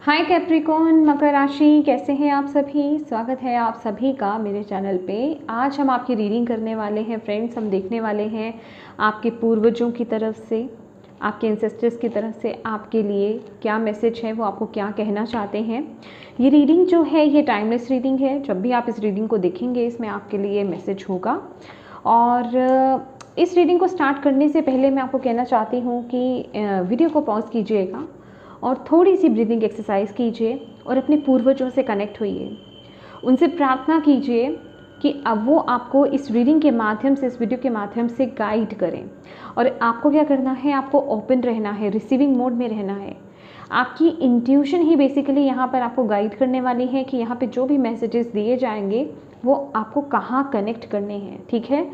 हाय Capricorn, मकर राशि, कैसे हैं आप सभी। स्वागत है आप सभी का मेरे चैनल पे। आज हम आपकी रीडिंग करने वाले हैं फ्रेंड्स। हम देखने वाले हैं आपके पूर्वजों की तरफ से, आपके एंसेस्टर्स की तरफ से आपके लिए क्या मैसेज है, वो आपको क्या कहना चाहते हैं। ये रीडिंग जो है ये टाइमलेस रीडिंग है। जब भी आप इस रीडिंग को देखेंगे इसमें आपके लिए मैसेज होगा। और इस रीडिंग को स्टार्ट करने से पहले मैं आपको कहना चाहती हूँ कि वीडियो को पॉज कीजिएगा और थोड़ी सी ब्रीदिंग एक्सरसाइज कीजिए और अपने पूर्वजों से कनेक्ट होइए। उनसे प्रार्थना कीजिए कि अब वो आपको इस रीडिंग के माध्यम से, इस वीडियो के माध्यम से गाइड करें। और आपको क्या करना है, आपको ओपन रहना है, रिसीविंग मोड में रहना है। आपकी इंट्यूशन ही बेसिकली यहाँ पर आपको गाइड करने वाली है कि यहाँ पे जो भी मैसेजेस दिए जाएंगे वो आपको कहाँ कनेक्ट करने हैं। ठीक है,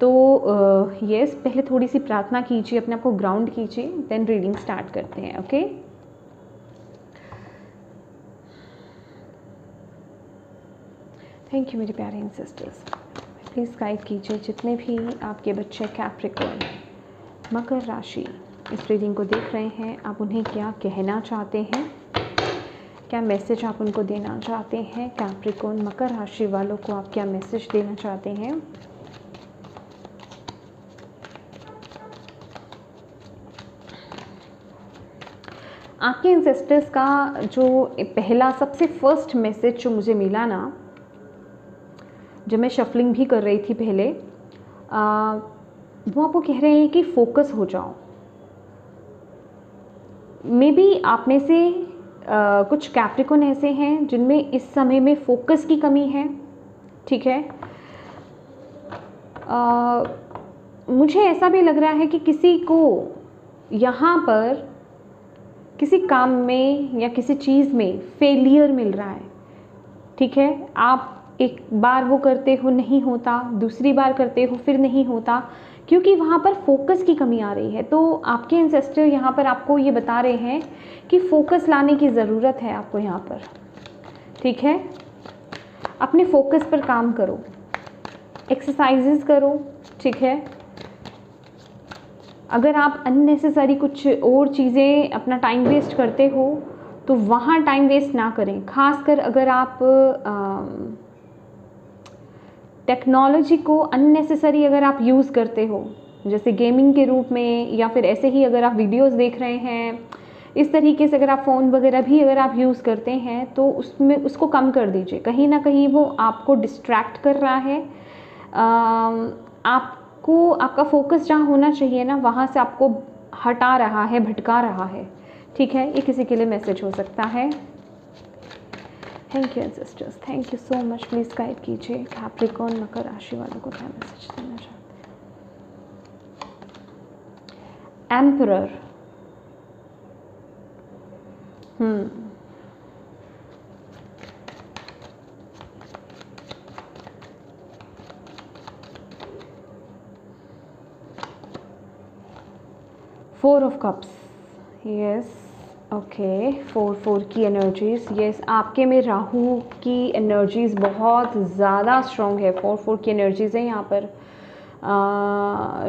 तो यस, पहले थोड़ी सी प्रार्थना कीजिए, अपने आप को ग्राउंड कीजिए, देन रीडिंग स्टार्ट करते हैं। ओके, थैंक यू मेरे प्यारे एंसेस्टर्स। प्लीज़ गाइड कीजिए जितने भी आपके बच्चे कैप्रिकॉर्न, मकर राशि इस रीडिंग को देख रहे हैं, आप उन्हें क्या कहना चाहते हैं, क्या मैसेज आप उनको देना चाहते हैं। कैप्रिकॉर्न मकर राशि वालों को आप क्या मैसेज देना चाहते हैं। आपके एंसेस्टर्स का जो पहला सबसे फर्स्ट मैसेज जो मुझे मिला ना, जब मैं शफलिंग भी कर रही थी पहले, वो आपको कह रहे हैं कि फोकस हो जाओ। मे बी आप में से कुछ कैप्रिकॉर्न ऐसे हैं जिनमें इस समय में फोकस की कमी है। ठीक है, मुझे ऐसा भी लग रहा है कि किसी को यहाँ पर किसी काम में या किसी चीज़ में फेलियर मिल रहा है। ठीक है, आप एक बार वो करते हो नहीं होता, दूसरी बार करते हो फिर नहीं होता, क्योंकि वहाँ पर फोकस की कमी आ रही है। तो आपके एंसेस्टर यहाँ पर आपको ये बता रहे हैं कि फोकस लाने की ज़रूरत है आपको यहाँ पर। ठीक है, अपने फोकस पर काम करो, एक्सरसाइजेस करो। ठीक है, अगर आप अननेसेसरी कुछ और चीज़ें अपना टाइम वेस्ट करते हो तो वहाँ टाइम वेस्ट ना करें। खासकर अगर आप टेक्नोलॉजी को अननेसेसरी अगर आप यूज़ करते हो, जैसे गेमिंग के रूप में, या फिर ऐसे ही अगर आप वीडियोस देख रहे हैं, इस तरीके से अगर आप फ़ोन वगैरह भी अगर आप यूज़ करते हैं तो उसमें उसको कम कर दीजिए। कहीं ना कहीं वो आपको डिस्ट्रैक्ट कर रहा है। आपको आपका फोकस जहाँ होना चाहिए ना, वहाँ से आपको हटा रहा है, भटका रहा है। ठीक है, ये किसी के लिए मैसेज हो सकता है। Thank you ancestors, thank you so much. Please guide कीजिए कैप्रिकॉर्न मकर राशि वालों को क्या मैसेज देना चाहते हैं। Emperor, four of cups, yes, okay, 4 की एनर्जीज, यस, आपके में राहु की एनर्जीज बहुत ज़्यादा स्ट्रॉन्ग है। 4 की एनर्जीज है यहाँ पर।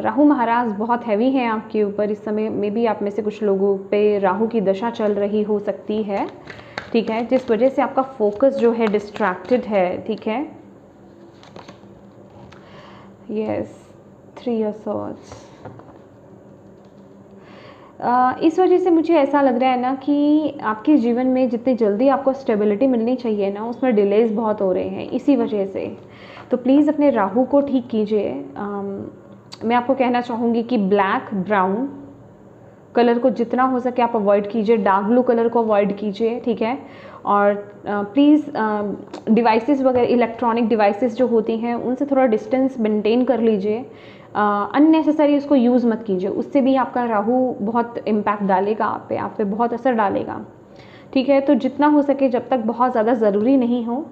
राहु महाराज बहुत हैवी हैं आपके ऊपर इस समय। में भी आप में से कुछ लोगों पे राहु की दशा चल रही हो सकती है। ठीक है, जिस वजह से आपका फोकस जो है डिस्ट्रैक्टेड है। ठीक है, यस, 3 ऑफ सॉर्ड्स। इस वजह से मुझे ऐसा लग रहा है ना कि आपके जीवन में जितनी जल्दी आपको स्टेबिलिटी मिलनी चाहिए ना, उसमें डिलेज बहुत हो रहे हैं इसी वजह से। तो प्लीज़ अपने राहु को ठीक कीजिए। मैं आपको कहना चाहूँगी कि ब्लैक ब्राउन कलर को जितना हो सके आप अवॉइड कीजिए, डार्क ब्लू कलर को अवॉइड कीजिए। ठीक है, और प्लीज़ डिवाइसेस वगैरह, इलेक्ट्रॉनिक डिवाइसेस जो होती हैं उनसे थोड़ा डिस्टेंस मेंटेन कर लीजिए। अननेसेसरी उसको यूज़ मत कीजिए, उससे भी आपका राहु बहुत इम्पैक्ट डालेगा आप पे बहुत असर डालेगा। ठीक है, तो जितना हो सके, जब तक बहुत ज़्यादा ज़रूरी नहीं हो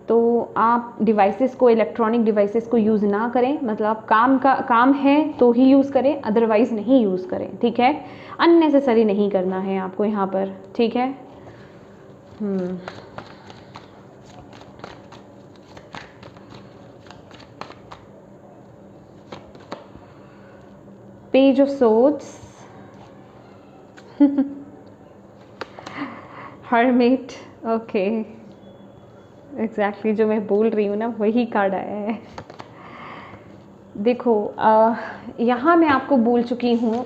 तो आप डिवाइसेस को, इलेक्ट्रॉनिक डिवाइसेस को यूज़ ना करें। मतलब काम है तो ही यूज़ करें, अदरवाइज़ नहीं यूज़ करें। ठीक है, अननेसेसरी नहीं करना है आपको यहाँ पर। ठीक है, page of swords, hermit, okay, exactly जो मैं बोल रही हूँ ना वही कार्ड आया है। देखो यहाँ मैं आपको बोल चुकी हूँ,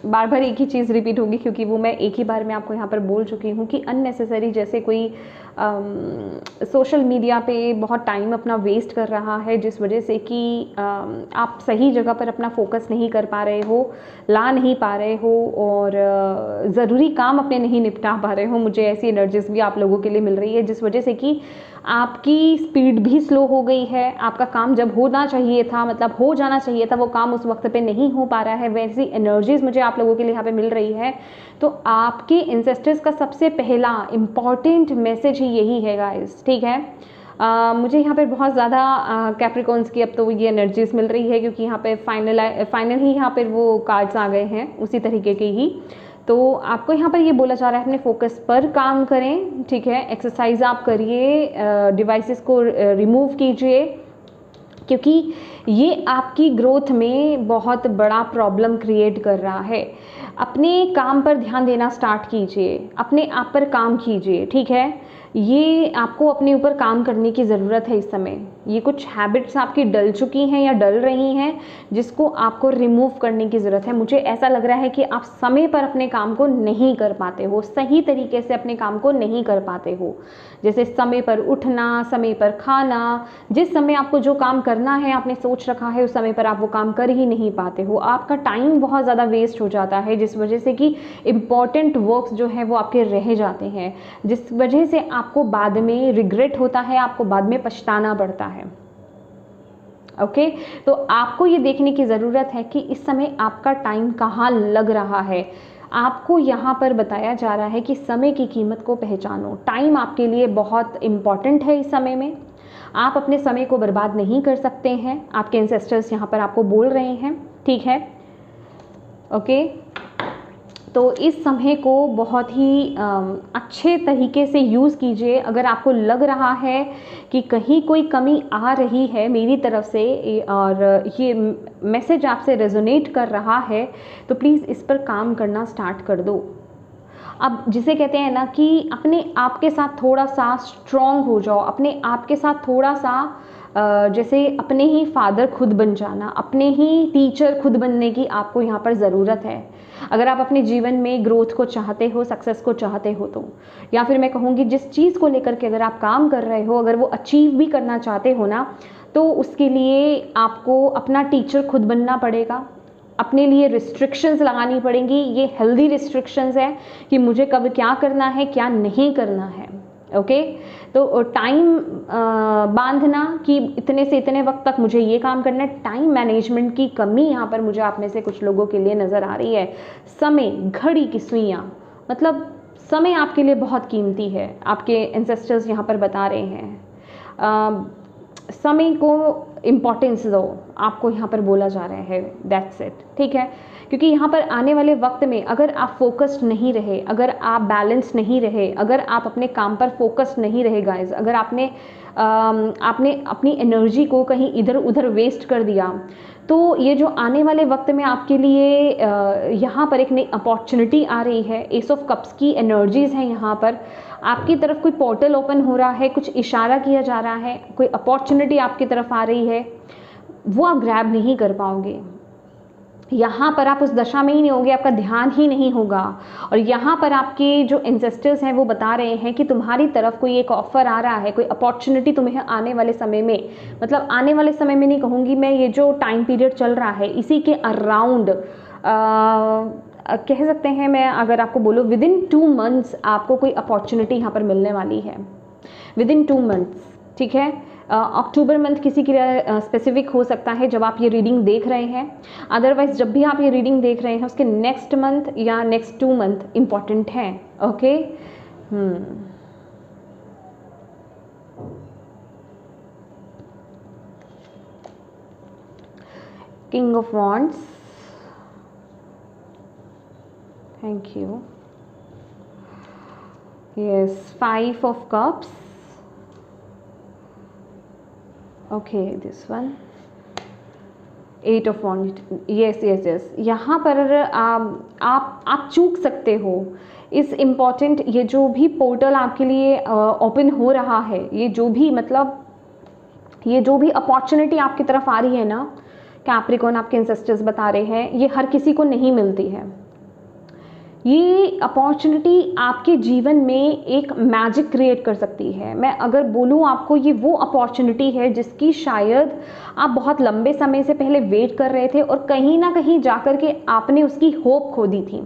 बार बार एक ही चीज़ रिपीट होगी क्योंकि वो मैं एक ही बार में आपको यहाँ पर बोल चुकी हूँ कि अननेसेसरी जैसे कोई सोशल मीडिया पे बहुत टाइम अपना वेस्ट कर रहा है, जिस वजह से कि आप सही जगह पर अपना फोकस नहीं कर पा रहे हो, ला नहीं पा रहे हो और ज़रूरी काम अपने नहीं निपटा पा रहे हो। मुझे ऐसी एनर्जीज भी आप लोगों के लिए मिल रही है जिस वजह से कि आपकी स्पीड भी स्लो हो गई है। आपका काम जब होना चाहिए था, मतलब हो जाना चाहिए था, वो काम उस वक्त पे नहीं हो पा रहा है। वैसी एनर्जीज मुझे आप लोगों के लिए यहाँ पे मिल रही है। तो आपके एंसेस्टर्स का सबसे पहला इम्पॉर्टेंट मैसेज ही यही है गाइस, ठीक है। मुझे यहाँ पे बहुत ज़्यादा कैप्रिकॉन्स की अब तो ये एनर्जीज मिल रही है क्योंकि यहाँ पे फाइनल ही यहाँ पर वो कार्ड्स आ गए हैं उसी तरीके के ही। तो आपको यहाँ पर ये बोला जा रहा है अपने फोकस पर काम करें, ठीक है। एक्सरसाइज आप करिए, डिवाइसेस को रिमूव कीजिए क्योंकि ये आपकी ग्रोथ में बहुत बड़ा प्रॉब्लम क्रिएट कर रहा है। अपने काम पर ध्यान देना स्टार्ट कीजिए, अपने आप पर काम कीजिए, ठीक है। ये आपको अपने ऊपर काम करने की ज़रूरत है इस समय। ये कुछ हैबिट्स आपकी डल चुकी हैं या डल रही हैं जिसको आपको रिमूव करने की ज़रूरत है। मुझे ऐसा लग रहा है कि आप समय पर अपने काम को नहीं कर पाते हो, सही तरीके से अपने काम को नहीं कर पाते हो। जैसे समय पर उठना, समय पर खाना, जिस समय आपको जो काम करना है आपने सोच रखा है उस समय पर आप वो काम कर ही नहीं पाते हो। आपका टाइम बहुत ज़्यादा वेस्ट हो जाता है जिस वजह से कि इम्पॉर्टेंट वर्क्स जो है वो आपके रह जाते हैं, जिस वजह से आपको बाद में रिग्रेट होता है, आपको बाद में पछताना पड़ता है। ओके, तो आपको ये देखने की ज़रूरत है कि इस समय आपका टाइम कहाँ लग रहा है। आपको यहाँ पर बताया जा रहा है कि समय की कीमत को पहचानो। टाइम आपके लिए बहुत इम्पॉर्टेंट है इस समय में। आप अपने समय को बर्बाद नहीं कर सकते हैं, आपके एंसेस्टर्स यहाँ पर आपको बोल रहे हैं, ठीक है। ओके, तो इस समय को बहुत ही अच्छे तरीके से यूज़ कीजिए। अगर आपको लग रहा है कि कहीं कोई कमी आ रही है मेरी तरफ से और ये मैसेज आपसे रेजोनेट कर रहा है तो प्लीज़ इस पर काम करना स्टार्ट कर दो। अब जिसे कहते हैं ना कि अपने आप के साथ थोड़ा सा स्ट्रॉन्ग हो जाओ, अपने आप के साथ थोड़ा सा जैसे अपने ही फादर खुद बन जाना, अपने ही टीचर खुद बनने की आपको यहाँ पर ज़रूरत है। अगर आप अपने जीवन में ग्रोथ को चाहते हो, सक्सेस को चाहते हो तो, या फिर मैं कहूँगी जिस चीज़ को लेकर के अगर आप काम कर रहे हो, अगर वो अचीव भी करना चाहते हो ना, तो उसके लिए आपको अपना टीचर खुद बनना पड़ेगा। अपने लिए रिस्ट्रिक्शंस लगानी पड़ेंगी। ये हेल्दी रिस्ट्रिक्शंस है कि मुझे कब क्या करना है, क्या नहीं करना है। ओके, तो टाइम बांधना कि इतने से इतने वक्त तक मुझे ये काम करना है, टाइम मैनेजमेंट की कमी यहाँ पर मुझे आप में से कुछ लोगों के लिए नज़र आ रही है। समय, घड़ी की सुइयाँ, मतलब समय आपके लिए बहुत कीमती है, आपके एंसेस्टर्स यहाँ पर बता रहे हैं। समय को इम्पॉर्टेंस दो, आपको यहाँ पर बोला जा रहा है, दैट्स इट, ठीक है। क्योंकि यहाँ पर आने वाले वक्त में अगर आप फोकस्ड नहीं रहे, अगर आप बैलेंस नहीं रहे, अगर आप अपने काम पर फोकस्ड नहीं रहे गाइज, अगर आपने अपनी एनर्जी को कहीं इधर उधर वेस्ट कर दिया, तो ये जो आने वाले वक्त में आपके लिए यहाँ पर एक नई अपॉर्चुनिटी आ रही है। एस ऑफ कप्स की एनर्जीज हैं यहाँ पर, आपकी तरफ कोई पोर्टल ओपन हो रहा है, कुछ इशारा किया जा रहा है, कोई अपॉर्चुनिटी आपकी तरफ आ रही है, वो आप ग्रैब नहीं कर पाओगे। यहाँ पर आप उस दशा में ही नहीं होगे, आपका ध्यान ही नहीं होगा। और यहाँ पर आपके जो एंसेस्टर्स हैं वो बता रहे हैं कि तुम्हारी तरफ कोई एक ऑफर आ रहा है, कोई अपॉर्चुनिटी तुम्हें आने वाले समय में, मतलब आने वाले समय में नहीं कहूँगी मैं, ये जो टाइम पीरियड चल रहा है इसी के अराउंड कह सकते हैं, मैं अगर आपको बोलूँ विदिन 2 मंथ्स आपको कोई अपॉर्चुनिटी यहाँ पर मिलने वाली है, विदिन 2 मंथ्स, ठीक है। अक्टूबर मंथ किसी के लिए स्पेसिफिक हो सकता है जब आप ये रीडिंग देख रहे हैं, अदरवाइज जब भी आप ये रीडिंग देख रहे हैं उसके नेक्स्ट मंथ या नेक्स्ट 2 मंथ इम्पॉर्टेंट हैं। Okay, king of wands, thank you, yes, 5 of cups, okay, this one, 8 of wand, yes yes yes. यहाँ पर आप चूक सकते हो इस इम्पॉर्टेंट, ये जो भी पोर्टल आपके लिए ओपन हो रहा है, ये जो भी मतलब ये जो भी अपॉर्चुनिटी आपकी तरफ आ रही है ना, कैप्रिकॉर्न आपके एंसेस्टर्स बता रहे हैं, ये हर किसी को नहीं मिलती है। ये अपॉर्चुनिटी आपके जीवन में एक मैजिक क्रिएट कर सकती है। मैं अगर बोलूँ आपको, ये वो अपॉर्चुनिटी है जिसकी शायद आप बहुत लंबे समय से पहले वेट कर रहे थे और कहीं ना कहीं जाकर के आपने उसकी होप खो दी थी।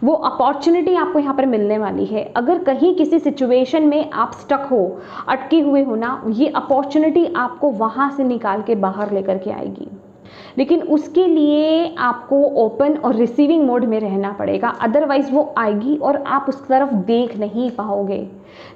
वो अपॉर्चुनिटी आपको यहाँ पर मिलने वाली है। अगर कहीं किसी सिचुएशन में आप स्टक हो, अटके हुए हो ना, ये अपॉर्चुनिटी आपको वहाँ से निकाल के बाहर लेकर के आएगी। लेकिन उसके लिए आपको ओपन और रिसीविंग मोड में रहना पड़ेगा, अदरवाइज वो आएगी और आप उस तरफ देख नहीं पाओगे,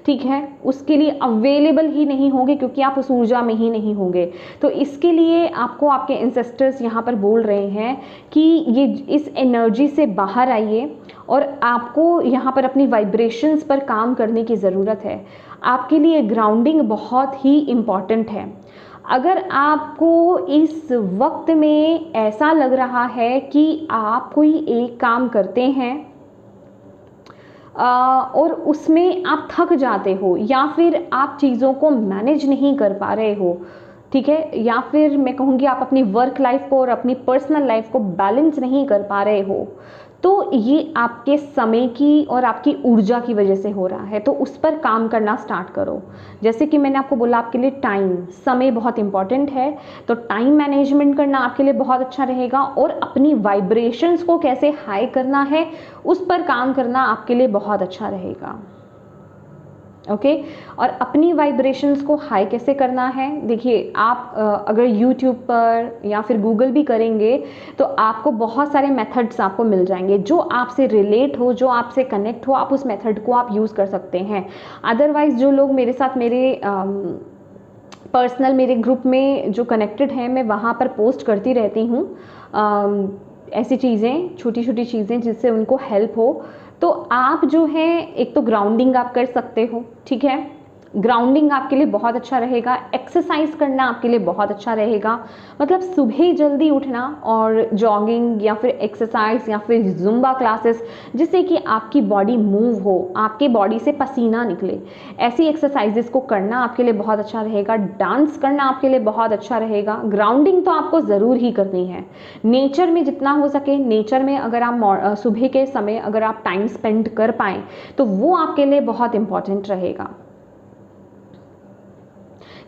ठीक है। उसके लिए अवेलेबल ही नहीं होंगे क्योंकि आप उस ऊर्जा में ही नहीं होंगे। तो इसके लिए आपको आपके एंसेस्टर्स यहाँ पर बोल रहे हैं कि ये इस एनर्जी से बाहर आइए और आपको यहाँ पर अपनी वाइब्रेशंस पर काम करने की ज़रूरत है। आपके लिए ग्राउंडिंग बहुत ही इम्पॉर्टेंट है। अगर आपको इस वक्त में ऐसा लग रहा है कि आप कोई एक काम करते हैं और उसमें आप थक जाते हो, या फिर आप चीज़ों को मैनेज नहीं कर पा रहे हो, ठीक है, या फिर मैं कहूँगी आप अपनी वर्क लाइफ को और अपनी पर्सनल लाइफ को बैलेंस नहीं कर पा रहे हो, तो ये आपके समय की और आपकी ऊर्जा की वजह से हो रहा है। तो उस पर काम करना स्टार्ट करो। जैसे कि मैंने आपको बोला, आपके लिए टाइम, समय बहुत इंपॉर्टेंट है, तो टाइम मैनेजमेंट करना आपके लिए बहुत अच्छा रहेगा और अपनी वाइब्रेशंस को कैसे हाई करना है उस पर काम करना आपके लिए बहुत अच्छा रहेगा। ओके और अपनी वाइब्रेशंस को हाई कैसे करना है, देखिए आप अगर यूट्यूब पर या फिर गूगल भी करेंगे तो आपको बहुत सारे मेथड्स आपको मिल जाएंगे जो आपसे रिलेट हो, जो आपसे कनेक्ट हो, आप उस मेथड को आप यूज़ कर सकते हैं। अदरवाइज जो लोग मेरे साथ मेरे पर्सनल मेरे ग्रुप में जो कनेक्टेड हैं, मैं वहाँ पर पोस्ट करती रहती हूँ ऐसी चीज़ें, छोटी छोटी चीज़ें जिससे उनको हेल्प हो। तो आप जो है, एक तो ग्राउंडिंग आप कर सकते हो, ठीक है, ग्राउंडिंग आपके लिए बहुत अच्छा रहेगा। एक्सरसाइज करना आपके लिए बहुत अच्छा रहेगा, मतलब सुबह जल्दी उठना और जॉगिंग या फिर एक्सरसाइज या फिर जुम्बा क्लासेस, जिससे कि आपकी बॉडी मूव हो, आपके बॉडी से पसीना निकले, ऐसी एक्सरसाइजेस को करना आपके लिए बहुत अच्छा रहेगा। डांस करना आपके लिए बहुत अच्छा रहेगा। ग्राउंडिंग तो आपको ज़रूर ही करनी है। नेचर में जितना हो सके, नेचर में अगर आप सुबह के समय अगर आप टाइम स्पेंड कर पाएँ तो वो आपके लिए बहुत इंपॉर्टेंट रहेगा।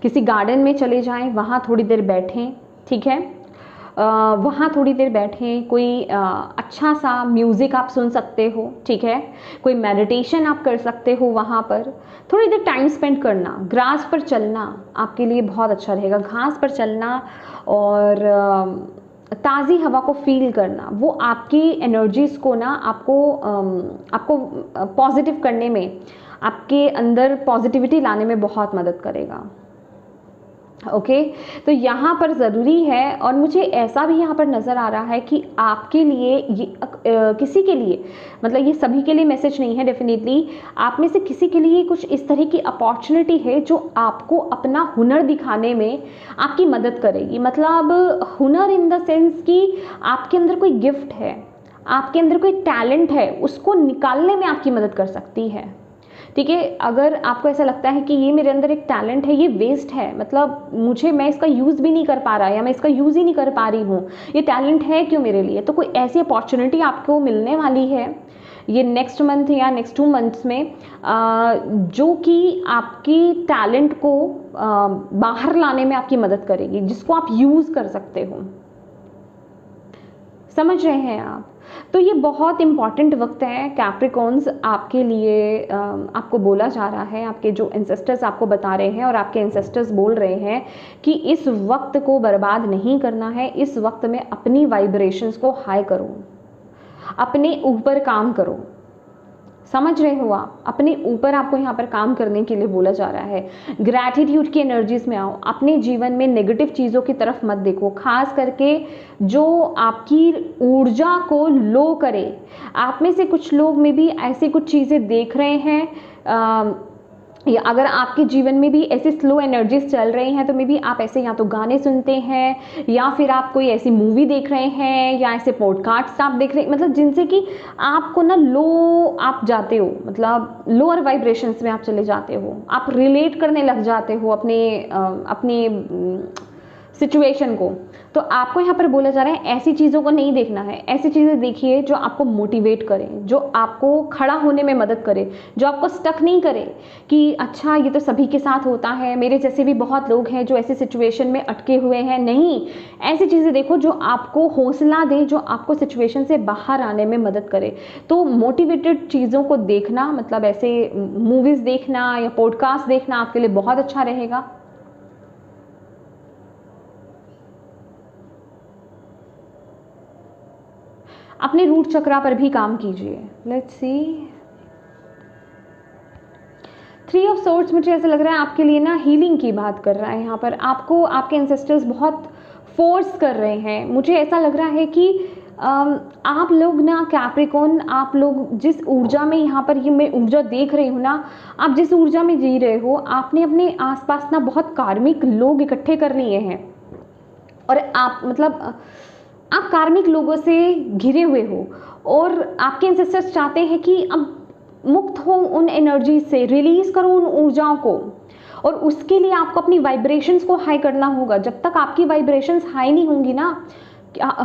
किसी गार्डन में चले जाएं, वहाँ थोड़ी देर बैठें, ठीक है, वहाँ थोड़ी देर बैठें, कोई अच्छा सा म्यूज़िक आप सुन सकते हो, ठीक है, कोई मेडिटेशन आप कर सकते हो, वहाँ पर थोड़ी देर टाइम स्पेंड करना। ग्रास पर चलना आपके लिए बहुत अच्छा रहेगा, घास पर चलना और ताज़ी हवा को फील करना, वो आपकी एनर्जीज़ को ना आपको पॉजिटिव करने में, आपके अंदर पॉजिटिविटी लाने में बहुत मदद करेगा। ओके तो यहाँ पर ज़रूरी है, और मुझे ऐसा भी यहाँ पर नज़र आ रहा है कि आपके लिए ये किसी के लिए, मतलब ये सभी के लिए मैसेज नहीं है, डेफिनेटली आप में से किसी के लिए कुछ इस तरह की अपॉर्चुनिटी है जो आपको अपना हुनर दिखाने में आपकी मदद करेगी। मतलब हुनर इन द सेंस कि आपके अंदर कोई गिफ्ट है, आपके अंदर कोई टैलेंट है, उसको निकालने में आपकी मदद कर सकती है, ठीक है। अगर आपको ऐसा लगता है कि ये मेरे अंदर एक टैलेंट है, ये वेस्ट है, मतलब मैं इसका यूज़ भी नहीं कर पा रहा, या मैं इसका यूज़ ही नहीं कर पा रही हूँ, ये टैलेंट है क्यों मेरे लिए, तो कोई ऐसी अपॉर्चुनिटी आपको मिलने वाली है ये नेक्स्ट मंथ या नेक्स्ट 2 मंथ्स में, जो कि आपकी टैलेंट को बाहर लाने में आपकी मदद करेगी, जिसको आप यूज़ कर सकते हो। समझ रहे हैं आप? तो ये बहुत इम्पॉर्टेंट वक्त है कैप्रिकॉर्न्स आपके लिए। आपको बोला जा रहा है, आपके जो एंसेस्टर्स आपको बता रहे हैं और आपके एंसेस्टर्स बोल रहे हैं कि इस वक्त को बर्बाद नहीं करना है, इस वक्त में अपनी वाइब्रेशंस को हाई करो, अपने ऊपर काम करो। समझ रहे हो आप? अपने ऊपर आपको यहाँ पर काम करने के लिए बोला जा रहा है। ग्रैटिट्यूड की एनर्जीज में आओ, अपने जीवन में नेगेटिव चीज़ों की तरफ मत देखो, खास करके जो आपकी ऊर्जा को लो करे। आप में से कुछ लोग में भी ऐसी कुछ चीज़ें देख रहे हैं या अगर आपके जीवन में भी ऐसे स्लो एनर्जीज चल रही हैं तो मे बी आप ऐसे या तो गाने सुनते हैं या फिर आप कोई ऐसी मूवी देख रहे हैं या ऐसे पॉडकास्ट आप देख रहे हैं, मतलब जिनसे कि आपको ना लो आप जाते हो, मतलब लोअर वाइब्रेशंस में आप चले जाते हो, आप रिलेट करने लग जाते हो अपने सिचुएशन को। तो आपको यहाँ पर बोला जा रहा है ऐसी चीज़ों को नहीं देखना है, ऐसी चीज़ें देखिए जो आपको मोटिवेट करें, जो आपको खड़ा होने में मदद करे, जो आपको स्टक नहीं करे कि अच्छा ये तो सभी के साथ होता है, मेरे जैसे भी बहुत लोग हैं जो ऐसी सिचुएशन में अटके हुए हैं। नहीं, ऐसी चीज़ें देखो जो आपको हौसला दे, जो आपको सिचुएशन से बाहर आने में मदद करे। तो मोटिवेटेड चीज़ों को देखना, मतलब ऐसे मूवीज़ देखना या पॉडकास्ट देखना आपके लिए बहुत अच्छा रहेगा। अपने रूट चक्रा पर भी काम कीजिए। लेट्स सी, 3 ऑफ सोर्ड्स मुझे ऐसा लग रहा है आपके लिए ना हीलिंग की बात कर रहा है। यहाँ पर आपको आपके एंसेस्टर्स बहुत फोर्स कर रहे हैं। मुझे ऐसा लग रहा है कि आप लोग ना कैप्रिकॉर्न, आप लोग जिस ऊर्जा में यहाँ पर ये मैं ऊर्जा देख रही हूँ ना, आप जिस ऊर्जा में जी रहे हो, आपने अपने आसपास ना बहुत कार्मिक लोग इकट्ठे कर लिए हैं और आप मतलब आप कार्मिक लोगों से घिरे हुए हो और आपके एंसेस्टर्स चाहते हैं कि अब मुक्त हो उन एनर्जी से, रिलीज करो उन ऊर्जाओं को। और उसके लिए आपको अपनी वाइब्रेशंस को हाई करना होगा। जब तक आपकी वाइब्रेशंस हाई नहीं होंगी ना,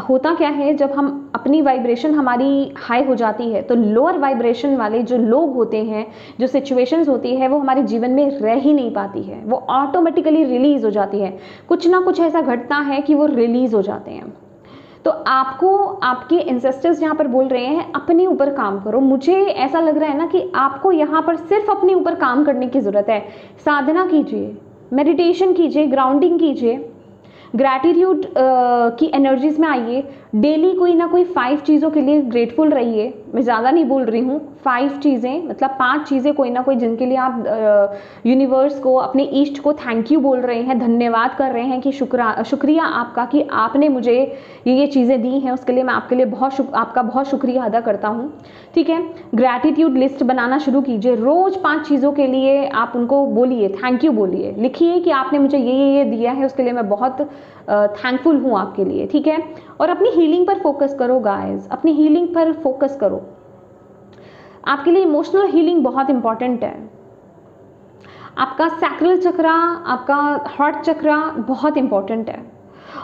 होता क्या है, जब हम अपनी वाइब्रेशन हमारी हाई हो जाती है तो लोअर वाइब्रेशन वाले जो लोग होते हैं, जो सिचुएशंस होती है, वो हमारे जीवन में रह ही नहीं पाती है, वो ऑटोमेटिकली रिलीज हो जाती है। कुछ ना कुछ ऐसा घटता है कि वो रिलीज हो जाते हैं। तो आपको आपके एंसेस्टर्स यहाँ पर बोल रहे हैं अपने ऊपर काम करो। मुझे ऐसा लग रहा है ना कि आपको यहाँ पर सिर्फ अपने ऊपर काम करने की ज़रूरत है। साधना कीजिए, मेडिटेशन कीजिए, ग्राउंडिंग कीजिए, ग्रैटिट्यूड की एनर्जीज में आइए। डेली कोई ना कोई 5 चीज़ों के लिए ग्रेटफुल रहिए। मैं ज़्यादा नहीं बोल रही हूँ, 5 चीज़ें, मतलब 5 चीज़ें कोई ना कोई जिनके लिए आप यूनिवर्स को, अपने ईस्ट को थैंक यू बोल रहे हैं, धन्यवाद कर रहे हैं कि शुक्रिया आपका कि आपने मुझे ये चीज़ें दी हैं, उसके लिए मैं आपके लिए आपका बहुत शुक्रिया अदा करता हूँ। ठीक है, ग्रैटिट्यूड लिस्ट बनाना शुरू कीजिए। रोज़ 5 चीज़ों के लिए आप उनको बोलिए, थैंक यू बोलिए, लिखिए कि आपने मुझे ये दिया है, उसके लिए मैं बहुत थैंकफुल हूँ आपके लिए। ठीक है, और अपनी हीलिंग पर फोकस करो गाइस, अपनी हीलिंग पर फोकस करो। आपके लिए इमोशनल हीलिंग बहुत इंपॉर्टेंट है। आपका सैक्रल चक्रा, आपका हार्ट चक्रा बहुत इंपॉर्टेंट है।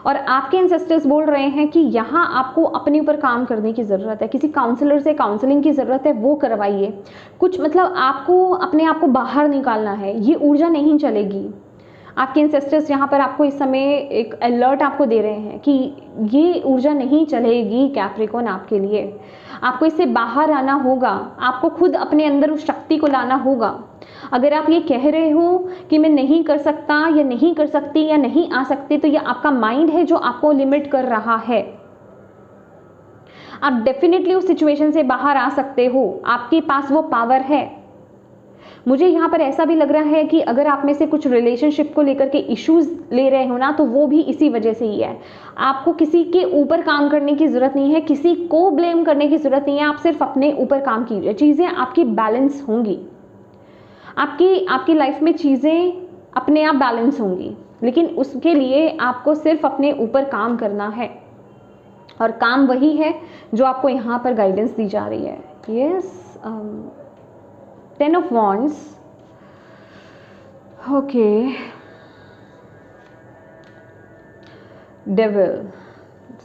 और आपके एंसेस्टर्स बोल रहे हैं कि यहाँ आपको अपने ऊपर काम करने की ज़रूरत है। किसी काउंसलर से काउंसलिंग की ज़रूरत है, वो करवाइए। कुछ मतलब आपको अपने आप को बाहर निकालना है, ये ऊर्जा नहीं चलेगी। आपके एंसेस्टर्स यहाँ पर आपको इस समय एक अलर्ट आपको दे रहे हैं कि ये ऊर्जा नहीं चलेगी कैप्रिकॉर्न आपके लिए। आपको इससे बाहर आना होगा, आपको खुद अपने अंदर उस शक्ति को लाना होगा। अगर आप ये कह रहे हो कि मैं नहीं कर सकता या नहीं कर सकती या नहीं आ सकती, तो ये आपका माइंड है जो आपको लिमिट कर रहा है। आप डेफिनेटली उस सिचुएशन से बाहर आ सकते हो, आपके पास वो पावर है। मुझे यहाँ पर ऐसा भी लग रहा है कि अगर आप में से कुछ रिलेशनशिप को लेकर के इश्यूज ले रहे हो ना, तो वो भी इसी वजह से ही है। आपको किसी के ऊपर काम करने की ज़रूरत नहीं है, किसी को ब्लेम करने की ज़रूरत नहीं है। आप सिर्फ अपने ऊपर काम कीजिए, चीज़ें आपकी बैलेंस होंगी। आपकी लाइफ में चीज़ें अपने आप बैलेंस होंगी, लेकिन उसके लिए आपको सिर्फ अपने ऊपर काम करना है। और काम वही है जो आपको यहाँ पर गाइडेंस दी जा रही है। Yes, 10 of Wands, okay, Devil,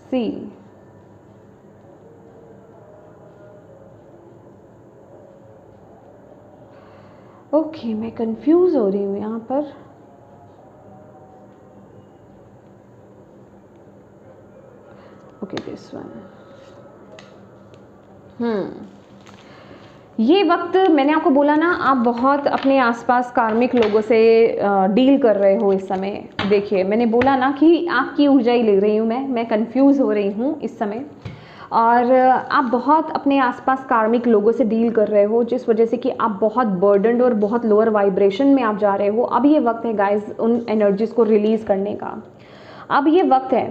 see, okay, मैं कंफ्यूज हो रही हूँ यहाँ पर। okay, this one, ये वक्त मैंने आपको बोला ना, आप बहुत अपने आसपास कार्मिक लोगों से डील कर रहे हो इस समय। देखिए, मैंने बोला ना कि आपकी ऊर्जा ही ले रही हूँ मैं कंफ्यूज हो रही हूँ इस समय। और आप बहुत अपने आसपास कार्मिक लोगों से डील कर रहे हो, जिस वजह से कि आप बहुत बर्डनड और बहुत लोअर वाइब्रेशन में आप जा रहे हो। अब ये वक्त है गाइस उन एनर्जीज़ को रिलीज़ करने का। अब ये वक्त है,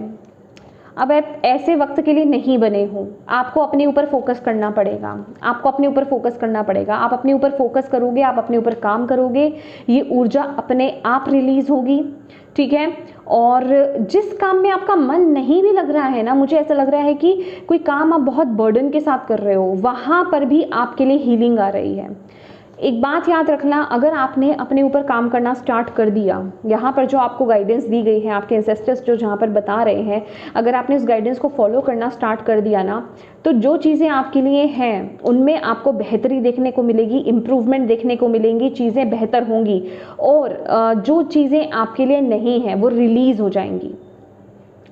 अब आप ऐसे वक्त के लिए नहीं बने हो, आपको अपने ऊपर फोकस करना पड़ेगा, आपको अपने ऊपर फोकस करना पड़ेगा। आप अपने ऊपर फोकस करोगे, आप अपने ऊपर काम करोगे, ये ऊर्जा अपने आप रिलीज होगी, ठीक है। और जिस काम में आपका मन नहीं भी लग रहा है ना, मुझे ऐसा लग रहा है कि कोई काम आप बहुत बर्डन के साथ कर रहे हो, वहाँ पर भी आपके लिए हीलिंग आ रही है। एक बात याद रखना, अगर आपने अपने ऊपर काम करना स्टार्ट कर दिया, यहाँ पर जो आपको गाइडेंस दी गई है, आपके एंसेस्टर्स जो जहाँ पर बता रहे हैं, अगर आपने उस गाइडेंस को फॉलो करना स्टार्ट कर दिया ना, तो जो चीज़ें आपके लिए हैं उनमें आपको बेहतरी देखने को मिलेगी, इम्प्रूवमेंट देखने को मिलेंगी, चीज़ें बेहतर होंगी, और जो चीज़ें आपके लिए नहीं हैं वो रिलीज़ हो जाएंगी।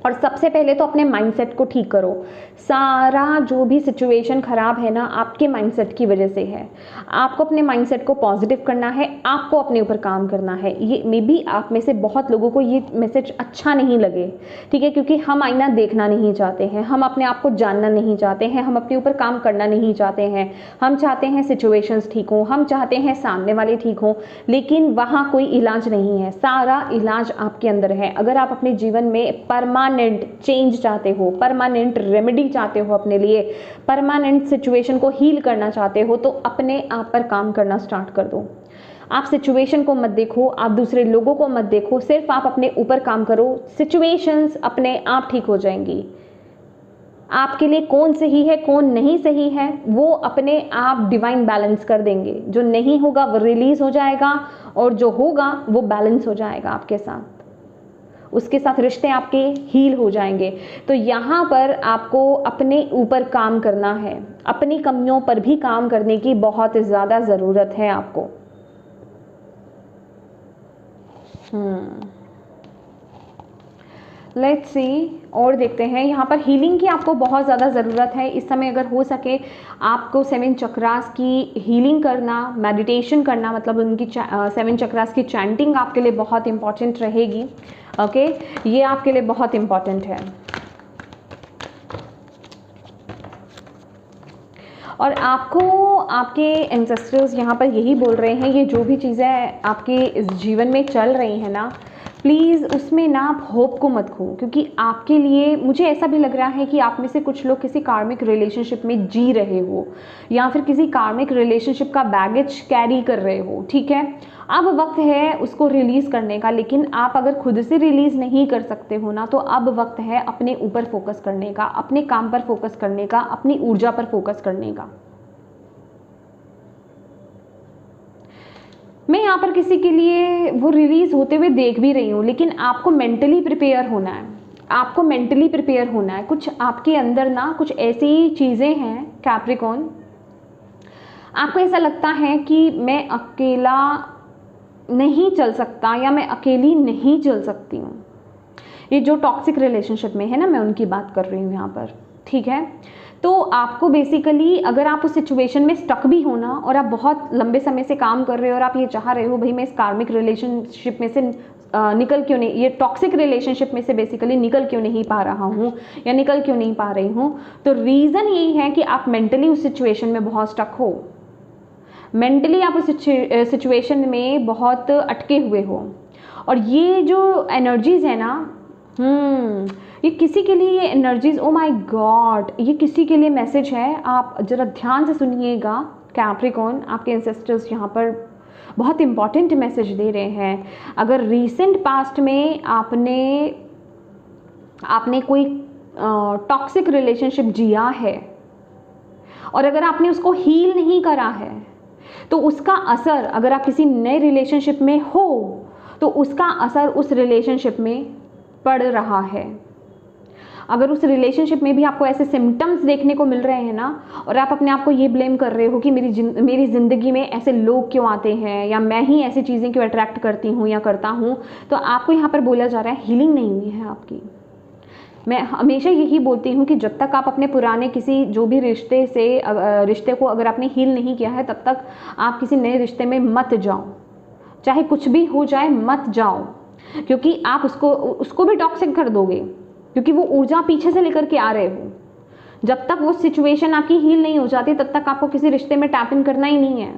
और सबसे पहले तो अपने माइंडसेट को ठीक करो। सारा जो भी सिचुएशन खराब है ना, आपके माइंडसेट की वजह से है। आपको अपने माइंडसेट को पॉजिटिव करना है, आपको अपने ऊपर काम करना है। ये मे बी आप में से बहुत लोगों को ये मैसेज अच्छा नहीं लगे, ठीक है, क्योंकि हम आईना देखना नहीं चाहते हैं, हम अपने आप को जानना नहीं चाहते हैं, हम अपने ऊपर काम करना नहीं चाहते हैं। हम चाहते हैं सिचुएशंस ठीक हो, हम चाहते हैं सामने वाले ठीक हो, लेकिन वहाँ कोई इलाज नहीं है। सारा इलाज आपके अंदर है। अगर आप अपने जीवन में परमानेंट चेंज चाहते हो, परमानेंट रेमेडी चाहते हो, अपने लिए परमानेंट सिचुएशन को हील करना चाहते हो, तो अपने आप पर काम करना स्टार्ट कर दो। आप सिचुएशन को मत देखो, आप दूसरे लोगों को मत देखो, सिर्फ आप अपने ऊपर काम करो, सिचुएशंस अपने आप ठीक हो जाएंगी। आपके लिए कौन सही है कौन नहीं सही है वो अपने आप डिवाइन बैलेंस कर देंगे। जो नहीं होगा वो रिलीज हो जाएगा, और जो होगा वो बैलेंस हो जाएगा आपके साथ, उसके साथ रिश्ते आपके हील हो जाएंगे। तो यहाँ पर आपको अपने ऊपर काम करना है, अपनी कमियों पर भी काम करने की बहुत ज़्यादा ज़रूरत है आपको। लेट्स सी, और देखते हैं। यहाँ पर हीलिंग की आपको बहुत ज़्यादा ज़रूरत है इस समय। अगर हो सके आपको 7 चक्रास की हीलिंग करना, मेडिटेशन करना, मतलब उनकी 7 चक्रास की चैंटिंग आपके लिए बहुत इंपॉर्टेंट रहेगी। ओके, ये आपके लिए बहुत इंपॉर्टेंट है। और आपको आपके एंसेस्टर्स यहाँ पर यही बोल रहे हैं, ये जो भी चीज़ें आपके इस जीवन में चल रही हैं ना, प्लीज़ उसमें ना आप होप को मत खो, क्योंकि आपके लिए मुझे ऐसा भी लग रहा है कि आप में से कुछ लोग किसी कार्मिक रिलेशनशिप में जी रहे हो, या फिर किसी कार्मिक रिलेशनशिप का बैगेज कैरी कर रहे हो, ठीक है। अब वक्त है उसको रिलीज़ करने का, लेकिन आप अगर खुद से रिलीज़ नहीं कर सकते हो ना, तो अब वक्त है अपने ऊपर फोकस करने का, अपने काम पर फोकस करने का, अपनी ऊर्जा पर फोकस करने का। मैं यहाँ पर किसी के लिए वो रिलीज़ होते हुए देख भी रही हूँ, लेकिन आपको मेंटली प्रिपेयर होना है, आपको मेंटली प्रिपेयर होना है। कुछ आपके अंदर ना कुछ ऐसी चीज़ें हैं कैप्रिकॉर्न, आपको ऐसा लगता है कि मैं अकेला नहीं चल सकता, या मैं अकेली नहीं चल सकती हूँ। ये जो टॉक्सिक रिलेशनशिप में है ना, मैं उनकी बात कर रही हूँ यहाँ पर, ठीक है। तो आपको बेसिकली अगर आप उस सिचुएशन में स्टक भी हो ना, और आप बहुत लंबे समय से काम कर रहे हो, और आप ये चाह रहे हो भाई मैं इस कार्मिक रिलेशनशिप में से निकल क्यों नहीं, ये टॉक्सिक रिलेशनशिप में से बेसिकली निकल क्यों नहीं पा रहा हूँ, या निकल क्यों नहीं पा रही हूँ, तो रीज़न यही है कि आप मेंटली उस सिचुएशन में बहुत स्टक हो, मेंटली आप उस सिचुएशन में बहुत अटके हुए हो। और ये जो एनर्जीज़ है ना, ये किसी के लिए, ये एनर्जीज, ओ माय गॉड, ये किसी के लिए मैसेज है। आप जरा ध्यान से सुनिएगा कैप्रिकॉर्न, आपके एंसेस्टर्स यहाँ पर बहुत इंपॉर्टेंट मैसेज दे रहे हैं। अगर रीसेंट पास्ट में आपने कोई टॉक्सिक रिलेशनशिप जिया है, और अगर आपने उसको हील नहीं करा है, तो उसका असर, अगर आप किसी नए रिलेशनशिप में हो, तो उसका असर उस रिलेशनशिप में पड़ रहा है। अगर उस रिलेशनशिप में भी आपको ऐसे सिम्टम्स देखने को मिल रहे हैं ना, और आप अपने आप को ये ब्लेम कर रहे हो कि मेरी ज़िंदगी में ऐसे लोग क्यों आते हैं, या मैं ही ऐसी चीज़ें क्यों अट्रैक्ट करती हूँ या करता हूँ, तो आपको यहाँ पर बोला जा रहा है हीलिंग नहीं हुई है आपकी। मैं हमेशा यही बोलती हूँ कि जब तक आप अपने पुराने किसी जो भी रिश्ते को अगर आपने हील नहीं किया है, तब तक आप किसी नए रिश्ते में मत जाओ, चाहे कुछ भी हो जाए मत जाओ, क्योंकि आप उसको भी टॉक्सिक कर दोगे, क्योंकि वो ऊर्जा पीछे से लेकर के आ रहे हो। जब तक वो सिचुएशन आपकी हील नहीं हो जाती, तब तक आपको किसी रिश्ते में टैप इन करना ही नहीं है।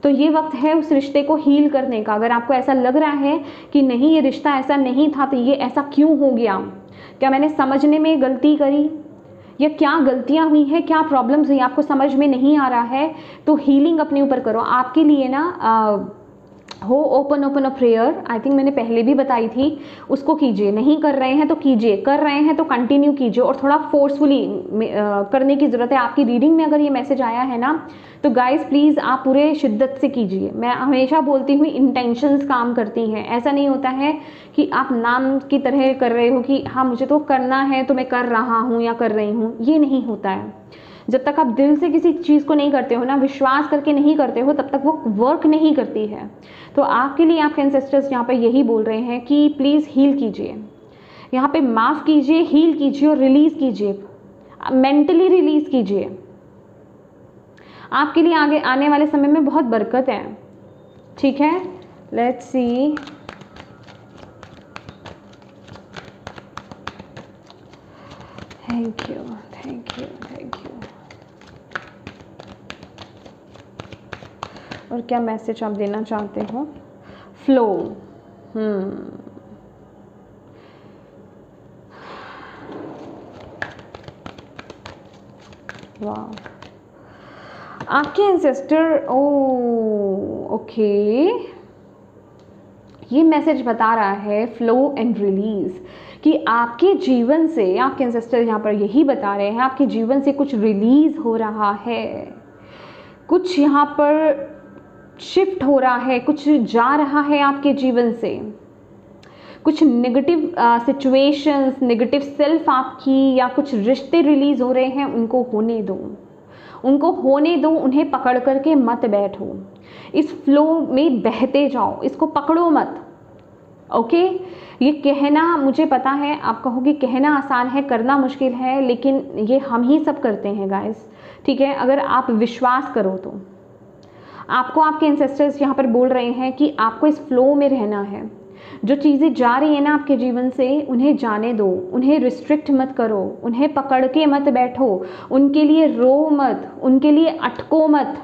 तो ये वक्त है उस रिश्ते को हील करने का। अगर आपको ऐसा लग रहा है कि नहीं ये रिश्ता ऐसा नहीं था, तो ये ऐसा क्यों हो गया, क्या मैंने समझने में गलती करी, या क्या गलतियां हुई हैं, क्या प्रॉब्लम्स हुई, आपको समझ में नहीं आ रहा है, तो हीलिंग अपने ऊपर करो। आपके लिए ना हो open a prayer, I think मैंने पहले भी बताई थी, उसको कीजिए। नहीं कर रहे हैं तो कीजिए, कर रहे हैं तो कंटिन्यू कीजिए, और थोड़ा फोर्सफुली करने की ज़रूरत है। आपकी रीडिंग में अगर ये मैसेज आया है ना, तो गाइस प्लीज़ आप पूरे शिद्दत से कीजिए। मैं हमेशा बोलती हूँ इंटेंशंस काम करती हैं। ऐसा नहीं होता है कि आप नाम की तरह कर रहे हो कि हाँ मुझे तो करना है तो मैं कर रहा हूँ या कर रही हूँ, ये नहीं होता है। जब तक आप दिल से किसी चीज़ को नहीं करते हो ना, विश्वास करके नहीं करते हो, तब तक वो वर्क नहीं करती है। तो आपके लिए आपके एंसेस्टर्स यहाँ पे यही बोल रहे हैं कि प्लीज़ हील कीजिए, यहाँ पे माफ़ कीजिए, हील कीजिए और रिलीज़ कीजिए, मेंटली रिलीज़ कीजिए। आपके लिए आगे आने वाले समय में बहुत बरकत है। ठीक है, let's see. Thank you, thank you, thank you. और क्या मैसेज आप देना चाहते हो? फ्लो। वाह, आपके एंसेस्टर, ओके, ये मैसेज बता रहा है फ्लो एंड रिलीज, कि आपके जीवन से, आपके एंसेस्टर यहाँ पर यही बता रहे हैं, आपके जीवन से कुछ रिलीज हो रहा है, कुछ यहाँ पर शिफ्ट हो रहा है, कुछ जा रहा है आपके जीवन से। कुछ नेगेटिव सिचुएशंस, नेगेटिव सेल्फ आपकी, या कुछ रिश्ते रिलीज हो रहे हैं, उनको होने दो, उनको होने दो, उन्हें पकड़ करके मत बैठो, इस फ्लो में बहते जाओ, इसको पकड़ो मत। ओके, ये कहना मुझे पता है, आप कहोगे कहना आसान है करना मुश्किल है, लेकिन ये हम ही सब करते हैं गाइस। ठीक है, अगर आप विश्वास करो तो। आपको आपके एंसेस्टर्स यहाँ पर बोल रहे हैं कि आपको इस फ्लो में रहना है। जो चीज़ें जा रही है ना आपके जीवन से, उन्हें जाने दो, उन्हें रिस्ट्रिक्ट मत करो, उन्हें पकड़ के मत बैठो, उनके लिए रो मत, उनके लिए अटको मत।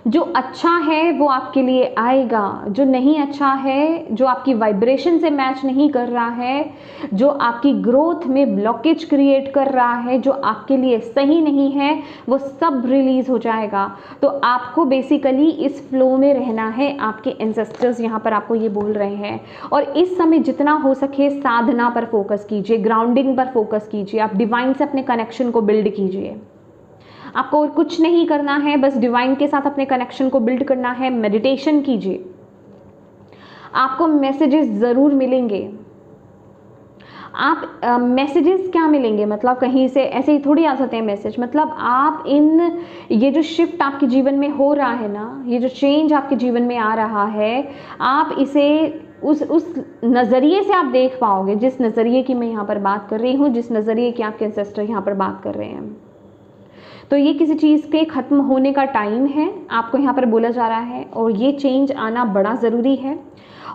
जो अच्छा है वो आपके लिए आएगा, जो नहीं अच्छा है, जो आपकी वाइब्रेशन से मैच नहीं कर रहा है, जो आपकी ग्रोथ में ब्लॉकेज क्रिएट कर रहा है, जो आपके लिए सही नहीं है, वो सब रिलीज हो जाएगा। तो आपको बेसिकली इस फ्लो में रहना है। आपके एंसेस्टर्स यहाँ पर आपको ये बोल रहे हैं, और इस समय जितना हो सके साधना पर फोकस कीजिए, ग्राउंडिंग पर फोकस कीजिए, आप डिवाइन से अपने कनेक्शन को बिल्ड कीजिए। आपको और कुछ नहीं करना है, बस डिवाइन के साथ अपने कनेक्शन को बिल्ड करना है। मेडिटेशन कीजिए, आपको मैसेजेस ज़रूर मिलेंगे। आप मैसेजेस क्या मिलेंगे, मतलब कहीं से ऐसे ही थोड़ी आ सकते हैं मैसेज। मतलब आप ये जो शिफ्ट आपके जीवन में हो रहा है ना, ये जो चेंज आपके जीवन में आ रहा है, आप इसे उस नज़रिए से आप देख पाओगे, जिस नज़रिए की मैं यहाँ पर बात कर रही हूँ, जिस नज़रिए की आपके एंसेस्टर यहाँ पर बात कर रहे हैं। तो ये किसी चीज़ के ख़त्म होने का टाइम है, आपको यहाँ पर बोला जा रहा है, और ये चेंज आना बड़ा ज़रूरी है।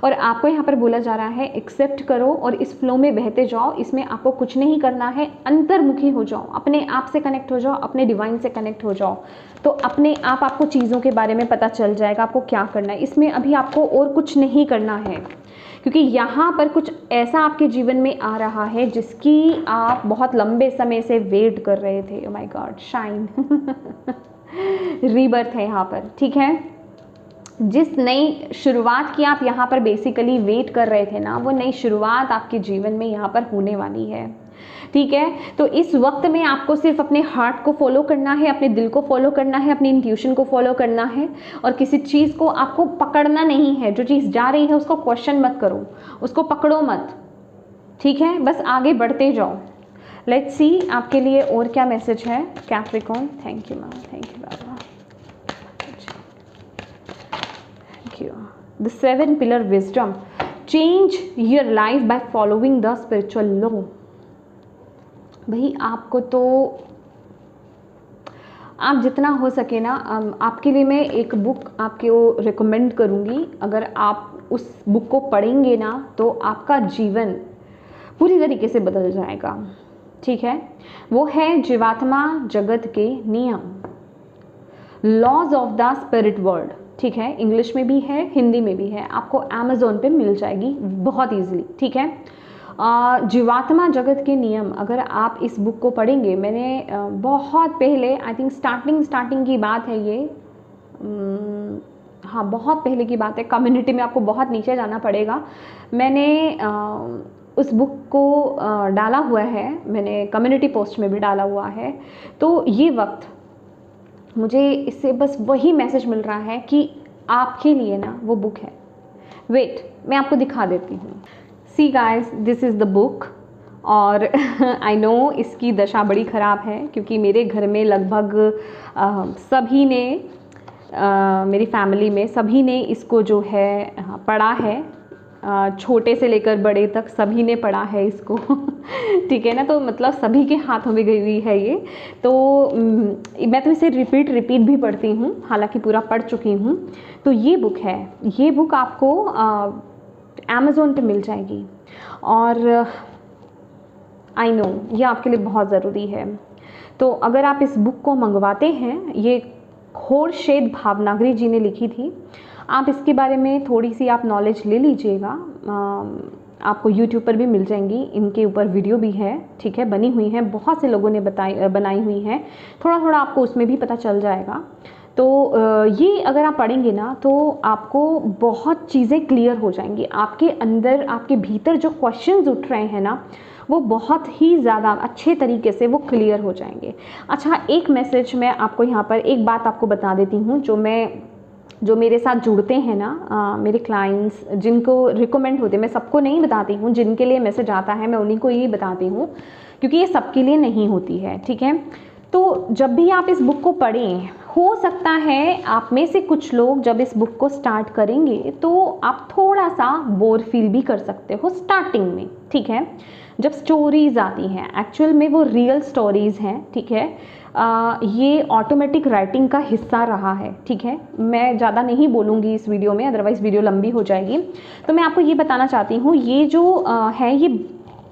और आपको यहाँ पर बोला जा रहा है एक्सेप्ट करो और इस फ्लो में बहते जाओ। इसमें आपको कुछ नहीं करना है, अंतर्मुखी हो जाओ, अपने आप से कनेक्ट हो जाओ, अपने डिवाइन से कनेक्ट हो जाओ, तो अपने आप आपको चीज़ों के बारे में पता चल जाएगा आपको क्या करना है। इसमें अभी आपको और कुछ नहीं करना है, क्योंकि यहाँ पर कुछ ऐसा आपके जीवन में आ रहा है जिसकी आप बहुत लंबे समय से वेट कर रहे थे। Oh my God, shine rebirth है यहाँ पर। ठीक है, जिस नई शुरुआत की आप यहाँ पर बेसिकली वेट कर रहे थे ना, वो नई शुरुआत आपके जीवन में यहाँ पर होने वाली है। ठीक है, तो इस वक्त में आपको सिर्फ अपने हार्ट को फॉलो करना है, अपने दिल को फॉलो करना है, अपनी इंट्यूशन को फॉलो करना है, और किसी चीज़ को आपको पकड़ना नहीं है। जो चीज़ जा रही है उसको क्वेश्चन मत करो, उसको पकड़ो मत। ठीक है, बस आगे बढ़ते जाओ। लेट्स सी आपके लिए और क्या मैसेज है। Capricorn, thank you ma'am, thank you Baba, thank you. The 7 pillar wisdom, change your life by following the spiritual law. भाई आपको तो आप जितना हो सके ना, आपके लिए मैं एक बुक आपको रिकमेंड करूँगी। अगर आप उस बुक को पढ़ेंगे ना, तो आपका जीवन पूरी तरीके से बदल जाएगा। ठीक है, वो है जीवात्मा जगत के नियम, laws of the spirit world. ठीक है, इंग्लिश में भी है, हिंदी में भी है, आपको अमेज़ॉन पे मिल जाएगी बहुत ईजीली, ठीक है। जीवात्मा जगत के नियम, अगर आप इस बुक को पढ़ेंगे, मैंने बहुत पहले, आई थिंक स्टार्टिंग की बात है ये, हाँ बहुत पहले की बात है, कम्युनिटी में आपको बहुत नीचे जाना पड़ेगा, मैंने उस बुक को डाला हुआ है, मैंने कम्युनिटी पोस्ट में भी डाला हुआ है। तो ये वक्त मुझे इससे बस वही मैसेज मिल रहा है कि आपके लिए ना वो बुक है। वेट, मैं आपको दिखा देती हूँ। See guys, this is the book. और आई नो इसकी दशा बड़ी ख़राब है, क्योंकि मेरे घर में लगभग सभी ने, मेरी फैमिली में सभी ने इसको जो है पढ़ा है, छोटे से लेकर बड़े तक सभी ने पढ़ा है इसको ठीक है ना, तो मतलब सभी के हाथों में गई हुई है ये। तो मैं तो इसे रिपीट भी पढ़ती हूँ, हालांकि पूरा पढ़ चुकी हूँ। तो ये बुक है, ये बुक आपको अमेज़ॉन पे मिल जाएगी, और आई नो ये आपके लिए बहुत ज़रूरी है। तो अगर आप इस बुक को मंगवाते हैं, ये खोरशेद भावनागरी जी ने लिखी थी, आप इसके बारे में थोड़ी सी आप नॉलेज ले लीजिएगा, आपको यूट्यूब पर भी मिल जाएंगी, इनके ऊपर वीडियो भी है, ठीक है, बनी हुई है, बहुत से लोगों ने बनाई हुई है, थोड़ा आपको उसमें भी पता चल जाएगा। तो ये अगर आप पढ़ेंगे ना, तो आपको बहुत चीज़ें क्लियर हो जाएंगी, आपके अंदर, आपके भीतर जो क्वेश्चंस उठ रहे हैं ना, वो बहुत ही ज़्यादा अच्छे तरीके से वो क्लियर हो जाएंगे। अच्छा, एक मैसेज मैं आपको यहाँ पर एक बात आपको बता देती हूँ, जो मेरे साथ जुड़ते हैं ना, मेरे क्लाइंट्स जिनको रिकमेंड होते हैं, मैं सबको नहीं बताती हूँ, जिनके लिए मैसेज आता है मैं उन्हीं को ही बताती हूँ, क्योंकि ये सबके लिए नहीं होती है, ठीक है। तो जब भी आप इस बुक को पढ़ें, हो सकता है आप में से कुछ लोग जब इस बुक को स्टार्ट करेंगे तो आप थोड़ा सा बोर फील भी कर सकते हो स्टार्टिंग में, ठीक है। जब स्टोरीज आती हैं, एक्चुअल में वो रियल स्टोरीज़ हैं, ठीक है। ये ऑटोमेटिक राइटिंग का हिस्सा रहा है, ठीक है। मैं ज़्यादा नहीं बोलूँगी इस वीडियो में, अदरवाइज़ वीडियो लंबी हो जाएगी। तो मैं आपको ये बताना चाहती हूँ, ये जो है ये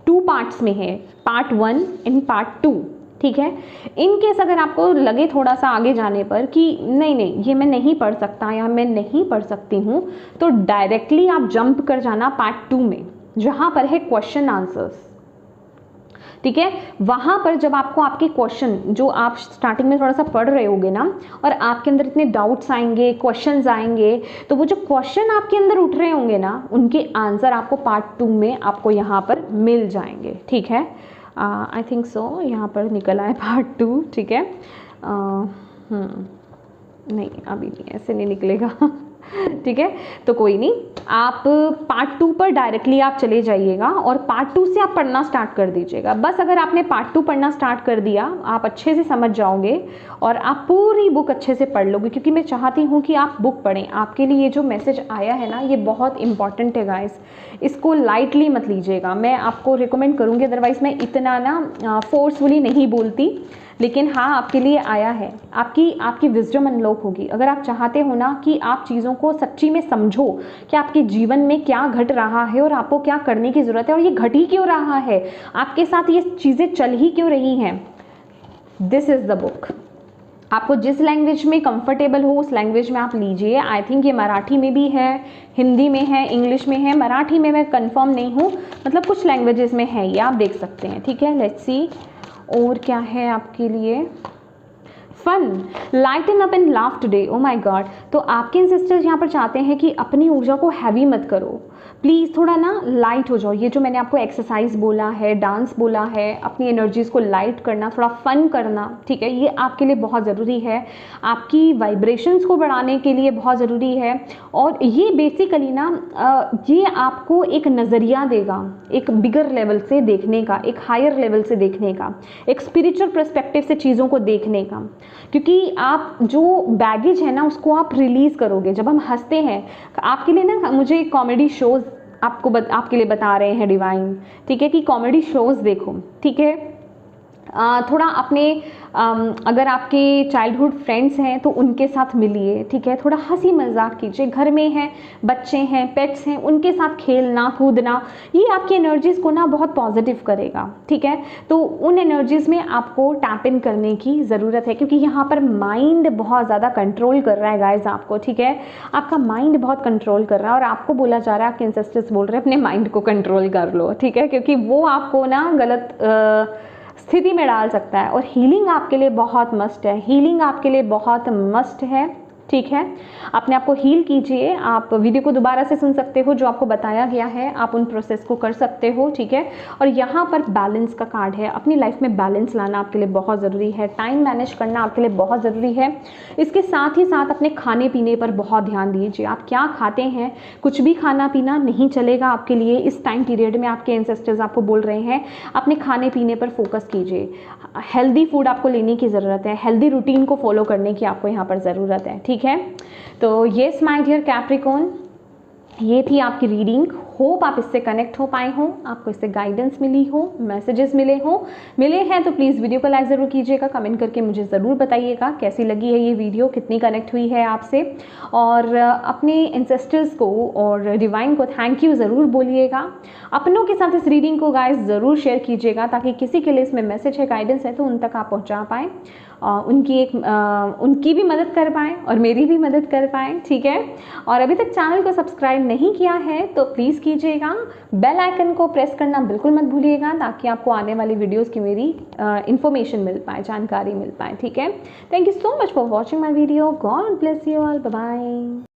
2 पार्ट्स में है, पार्ट 1 एंड पार्ट 2, ठीक है। इन केस अगर आपको लगे थोड़ा सा आगे जाने पर कि नहीं ये मैं नहीं पढ़ सकता या मैं नहीं पढ़ सकती हूँ, तो डायरेक्टली आप जंप कर जाना पार्ट 2 में, जहाँ पर है क्वेश्चन आंसर्स, ठीक है। वहाँ पर जब आपको आपके क्वेश्चन जो आप स्टार्टिंग में थोड़ा सा पढ़ रहे होगे ना, और आपके अंदर इतने डाउट्स आएंगे, क्वेश्चंस आएंगे, तो वो जो क्वेश्चन आपके अंदर उठ रहे होंगे ना, उनके आंसर आपको पार्ट 2 में आपको यहाँ पर मिल जाएंगे, ठीक है। आई थिंक सो यहाँ पर निकला है पार्ट 2, ठीक है। नहीं, अभी नहीं, ऐसे नहीं निकलेगा ठीक है। तो कोई नहीं, आप पार्ट 2 पर डायरेक्टली आप चले जाइएगा और पार्ट 2 से आप पढ़ना स्टार्ट कर दीजिएगा। बस अगर आपने पार्ट 2 पढ़ना स्टार्ट कर दिया, आप अच्छे से समझ जाओगे और आप पूरी बुक अच्छे से पढ़ लोगे, क्योंकि मैं चाहती हूँ कि आप बुक पढ़ें। आपके लिए ये जो मैसेज आया है ना, ये बहुत इंपॉर्टेंट है गाइस, इसको लाइटली मत लीजिएगा। मैं आपको रिकमेंड करूँगी, अदरवाइज़ मैं इतना ना फोर्सफुली नहीं बोलती, लेकिन हाँ आपके लिए आया है, आपकी विजडम अनलॉक होगी। अगर आप चाहते हो ना कि आप चीज़ों को सच्ची में समझो कि आपके जीवन में क्या घट रहा है और आपको क्या करने की ज़रूरत है, और ये घट ही क्यों रहा है, आपके साथ ये चीज़ें चल ही क्यों रही हैं, दिस इज़ द बुक। आपको जिस लैंग्वेज में कंफर्टेबल हो उस लैंग्वेज में आप लीजिए। आई थिंक ये मराठी में भी है, हिंदी में है, इंग्लिश में है, मराठी में मैं कंफर्म नहीं हूँ, मतलब कुछ लैंग्वेजेस में है, ये आप देख सकते हैं, ठीक है। लेट्स सी और क्या है आपके लिए। Fun, lighten up and laugh today. Oh my God, तो आपके एंसेस्टर्स यहाँ पर चाहते हैं कि अपनी ऊर्जा को हैवी मत करो, प्लीज़ थोड़ा ना लाइट हो जाओ। ये जो मैंने आपको एक्सरसाइज बोला है, डांस बोला है, अपनी एनर्जीज़ को लाइट करना, थोड़ा फन करना, ठीक है, ये आपके लिए बहुत ज़रूरी है, आपकी वाइब्रेशंस को बढ़ाने के लिए बहुत ज़रूरी है। और ये बेसिकली ना ये आपको एक नज़रिया देगा, एक बिगर लेवल से देखने का, एक हायर लेवल से देखने का, एक स्पिरिचुअल पर्सपेक्टिव से चीज़ों को देखने का, क्योंकि आप जो बैगेज है ना उसको आप रिलीज़ करोगे जब हम हंसते हैं। आपके लिए ना मुझे कॉमेडी शोज़ आपके लिए बता रहे हैं डिवाइन, ठीक है, कि कॉमेडी शोज़ देखो, ठीक है। थोड़ा अपने अगर आपके चाइल्डहुड फ्रेंड्स हैं तो उनके साथ मिलिए, ठीक है। थोड़ा हंसी मजाक कीजिए, घर में हैं, बच्चे हैं, पेट्स हैं, उनके साथ खेलना कूदना, ये आपकी एनर्जीज़ को ना बहुत पॉजिटिव करेगा, ठीक है। तो उन एनर्जीज़ में आपको टैप इन करने की ज़रूरत है, क्योंकि यहाँ पर माइंड बहुत ज़्यादा कंट्रोल कर रहा है गाइज आपको, ठीक है। आपका माइंड बहुत कंट्रोल कर रहा है और आपको बोला जा रहा है, आपके एंसेस्टर्स बोल रहे हैं अपने माइंड को कंट्रोल कर लो, ठीक है, क्योंकि वो आपको ना गलत स्थिति में डाल सकता है। और हीलिंग आपके लिए बहुत मस्ट है, हीलिंग आपके लिए बहुत मस्ट है, ठीक है। अपने आप को हील कीजिए। आप वीडियो को दोबारा से सुन सकते हो, जो आपको बताया गया है आप उन प्रोसेस को कर सकते हो, ठीक है। और यहाँ पर बैलेंस का कार्ड है, अपनी लाइफ में बैलेंस लाना आपके लिए बहुत ज़रूरी है, टाइम मैनेज करना आपके लिए बहुत ज़रूरी है। इसके साथ ही साथ अपने खाने पीने पर बहुत ध्यान दीजिए, आप क्या खाते हैं। कुछ भी खाना पीना नहीं चलेगा आपके लिए इस टाइम पीरियड में, आपके एंसेस्टर्स आपको बोल रहे हैं। अपने खाने पीने पर फोकस कीजिए, हेल्दी फूड आपको लेने की ज़रूरत है, हेल्दी रूटीन को फॉलो करने की आपको यहाँ पर ज़रूरत है, ठीक है। तो येस माय डियर कैप्रिकॉर्न, ये थी आपकी रीडिंग। होप आप इससे कनेक्ट हो पाए हों, आपको इससे गाइडेंस मिली हो, मैसेजेस मिले हैं तो प्लीज़ वीडियो को लाइक ज़रूर कीजिएगा, कमेंट करके मुझे ज़रूर बताइएगा कैसी लगी है ये वीडियो, कितनी कनेक्ट हुई है आपसे। और अपने एंसेस्टर्स को और डिवाइन को थैंक यू ज़रूर बोलिएगा। अपनों के साथ इस रीडिंग को गाइस ज़रूर शेयर कीजिएगा, ताकि किसी के लिए इसमें मैसेज है, गाइडेंस है तो उन तक आप पहुँचा पाएँ, उनकी भी मदद कर पाएँ और मेरी भी मदद कर पाएँ, ठीक है। और अभी तक चैनल को सब्सक्राइब नहीं किया है तो प्लीज़ कीजिएगा, बेल आइकन को प्रेस करना बिल्कुल मत भूलिएगा, ताकि आपको आने वाली वीडियोस की मेरी इन्फॉर्मेशन मिल पाए, जानकारी मिल पाए, ठीक है। Thank you so much for watching my video. God bless you all, bye bye.